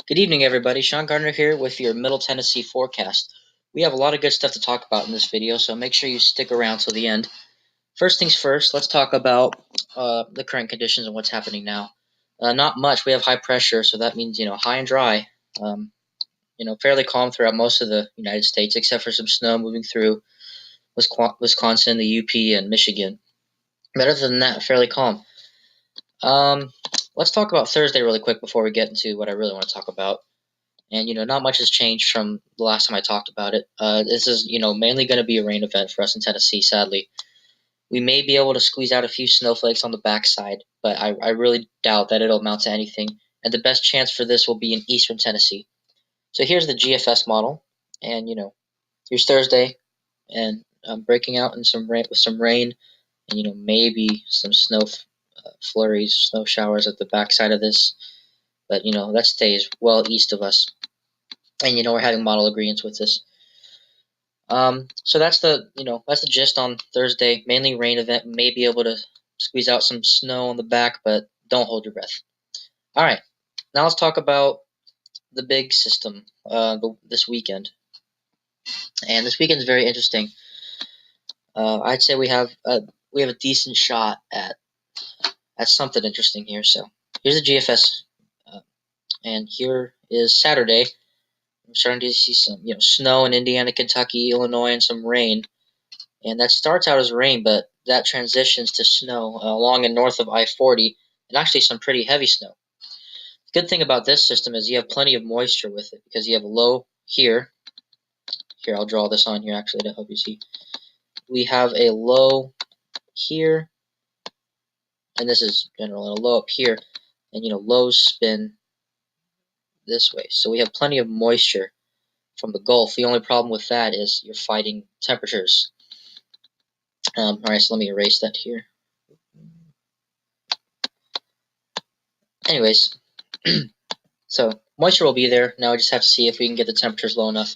Good evening, everybody. Sean Gardner here with your Middle Tennessee forecast. We have a lot of good stuff to talk about in this video, so make sure you stick around till the end. First things first, let's talk about the current conditions and what's happening now. Not much. We have high pressure, so that means high and dry. Fairly calm throughout most of the United States, except for some snow moving through Wisconsin, the UP, and Michigan. But other than that, fairly calm. Let's talk about Thursday really quick before we get into what I really want to talk about. And not much has changed from the last time I talked about it. This is mainly going to be a rain event for us in Tennessee. Sadly, we may be able to squeeze out a few snowflakes on the backside, but I really doubt that it'll amount to anything. And the best chance for this will be in eastern Tennessee. So here's the GFS model, and here's Thursday, and breaking out in some rain with some rain, and maybe some snow flurries, snow showers at the backside of this. But that stays well east of us. And we're having model agreements with this. So that's the gist on Thursday. Mainly rain event. May be able to squeeze out some snow on the back, but don't hold your breath. All right, now let's talk about the big system this weekend. And this weekend is very interesting. I'd say we have a decent shot at something interesting here. So here's the GFS, and here is Saturday. I'm starting to see some, snow in Indiana, Kentucky, Illinois, and some rain. And that starts out as rain, but that transitions to snow along and north of I-40, and actually some pretty heavy snow. The good thing about this system is you have plenty of moisture with it, because you have a low here. Here, I'll draw this on here actually to help you see. We have a low here, and this is general, and a low up here, and lows spin this way. So we have plenty of moisture from the Gulf. The only problem with that is you're fighting temperatures. Alright, so let me erase that here. Anyways, so moisture will be there. Now we just have to see if we can get the temperatures low enough.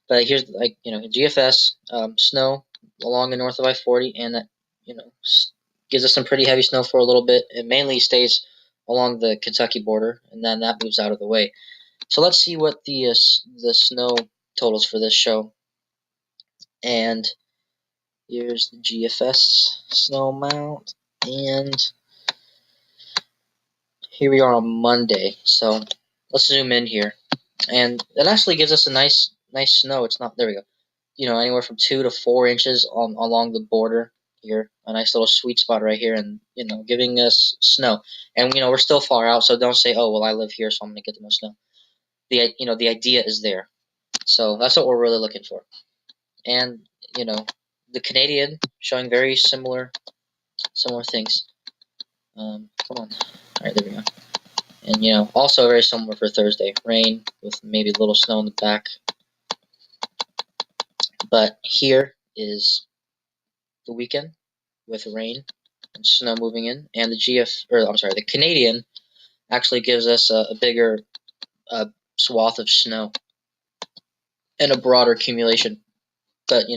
But here's GFS, snow along the north of I-40, and that gives us some pretty heavy snow for a little bit. It mainly stays along the Kentucky border, and then that moves out of the way. So let's see what the snow totals for this show. And here's the GFS snow amount, and here we are on Monday. So let's zoom in here, and it actually gives us a nice snow. It's not, there we go, anywhere from 2 to 4 inches along the border here, a nice little sweet spot right here, and giving us snow. And we're still far out, so don't say, oh well, I live here, so I'm gonna get the most snow. The idea is there, so that's what we're really looking for. And the Canadian showing very similar things. Come on, all right, there we go. And also very similar for Thursday, rain with maybe a little snow in the back. But here is the weekend with rain and snow moving in, and the Canadian actually gives us a bigger swath of snow and a broader accumulation. But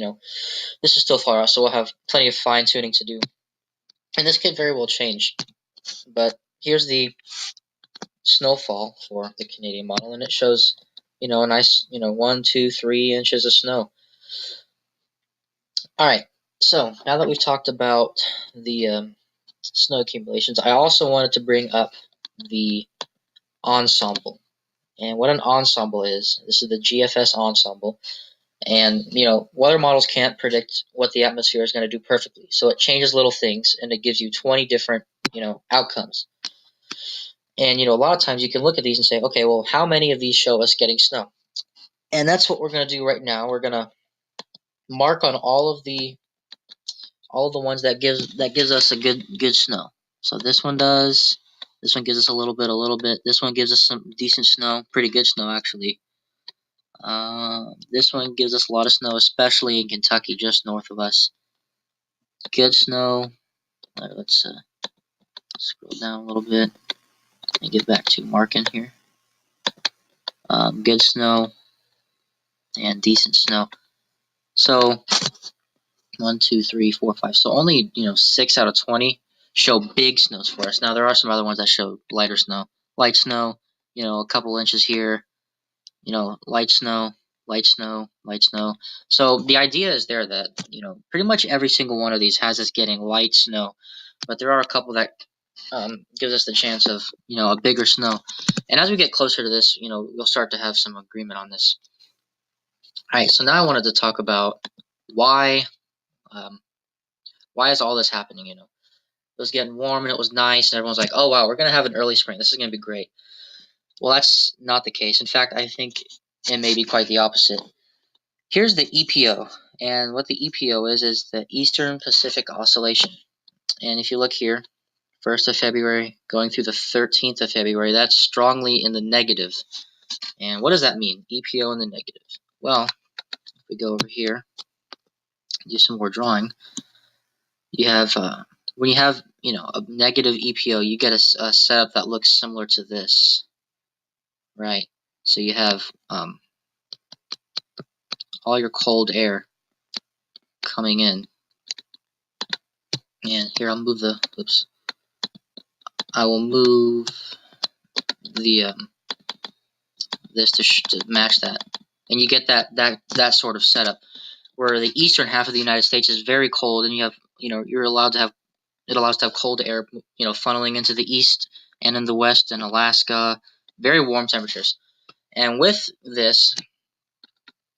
this is still far out, so we'll have plenty of fine tuning to do, and this could very well change. But here's the snowfall for the Canadian model, and it shows a nice 1, 2, 3 inches of snow. All right, so now that we've talked about the snow accumulations, I also wanted to bring up the ensemble. And what an ensemble is, this is the GFS ensemble. And weather models can't predict what the atmosphere is going to do perfectly, so it changes little things, and it gives you 20 different outcomes. And a lot of times you can look at these and say, okay, well, how many of these show us getting snow? And that's what we're going to do right now. We're going to mark on all of the ones that gives us a good snow. So this one does. This one gives us a little bit. This one gives us some decent snow, pretty good snow actually. This one gives us a lot of snow, especially in Kentucky, just north of us. Good snow. All right, let's scroll down a little bit and get back to marking here. Good snow and decent snow. So 1, 2, 3, 4, 5. So only 6 out of 20 show big snows for us. Now there are some other ones that show lighter snow, light snow. a couple inches here, light snow, light snow, light snow. So the idea is there that, pretty much every single one of these has us getting light snow, but there are a couple that gives us the chance of, a bigger snow. And as we get closer to this, we'll start to have some agreement on this. All right, so now I wanted to talk about why, why is all this happening? It was getting warm and it was nice, and everyone's like, "Oh wow, we're gonna have an early spring. This is gonna be great." Well, that's not the case. In fact, I think it may be quite the opposite. Here's the EPO, and what the EPO is the Eastern Pacific Oscillation. And if you look here, 1st of February going through the 13th of February, that's strongly in the negative. And what does that mean? EPO in the negative. Well, if we go over here, do some more drawing, you have when you have a negative EPO, you get a setup that looks similar to this, right? So you have all your cold air coming in, and here I'll move the oops. I will move the this to match that, and you get that sort of setup where the eastern half of the United States is very cold, and you have you're allowed to have it allows to have cold air funneling into the east and in the west and Alaska, very warm temperatures. And with this,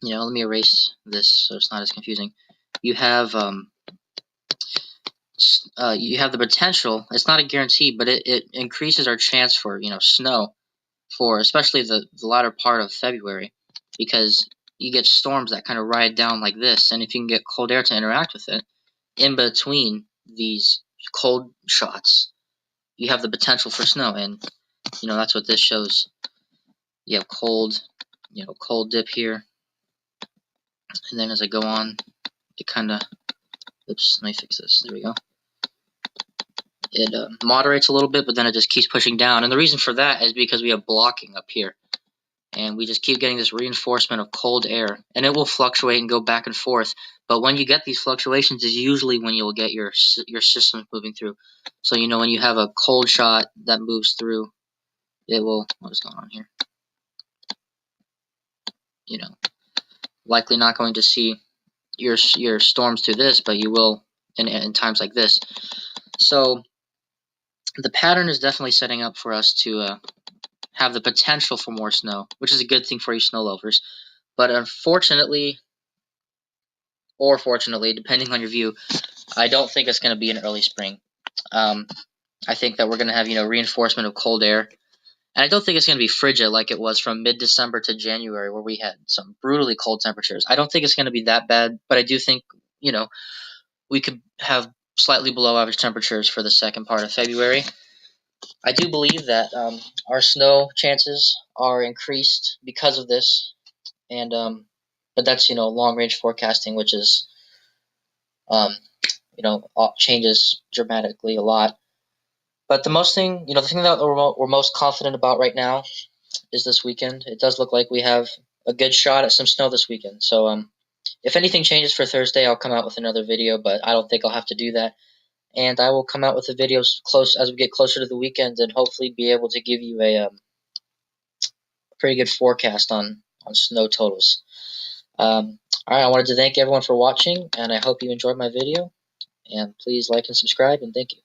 let me erase this so it's not as confusing. You have the potential. It's not a guarantee, but it increases our chance for snow for especially the latter part of February, because you get storms that kind of ride down like this, and if you can get cold air to interact with it in between these cold shots, you have the potential for snow. And that's what this shows. You have cold dip here, and then as I go on, it kind of oops, let me fix this. There we go. It moderates a little bit, but then it just keeps pushing down. And the reason for that is because we have blocking up here, and we just keep getting this reinforcement of cold air, and it will fluctuate and go back and forth. But when you get these fluctuations is usually when you'll get your systems moving through. So when you have a cold shot that moves through, it will, what is going on here? Likely not going to see your storms through this, but you will in times like this. So the pattern is definitely setting up for us to have the potential for more snow, which is a good thing for you snow lovers. But unfortunately, or fortunately, depending on your view, I don't think it's going to be an early spring. I think that we're going to have reinforcement of cold air, and I don't think it's going to be frigid like it was from mid-December to January, where we had some brutally cold temperatures. I don't think it's going to be that bad, but I do think we could have slightly below average temperatures for the second part of February. I do believe that our snow chances are increased because of this, and but that's long range forecasting, which is changes dramatically a lot. But the thing that we're most confident about right now is this weekend. It does look like we have a good shot at some snow this weekend. So if anything changes for Thursday, I'll come out with another video, but I don't think I'll have to do that. And I will come out with the videos close as we get closer to the weekend, and hopefully be able to give you a pretty good forecast on snow totals. All right, I wanted to thank everyone for watching, and I hope you enjoyed my video. And please like and subscribe, and thank you.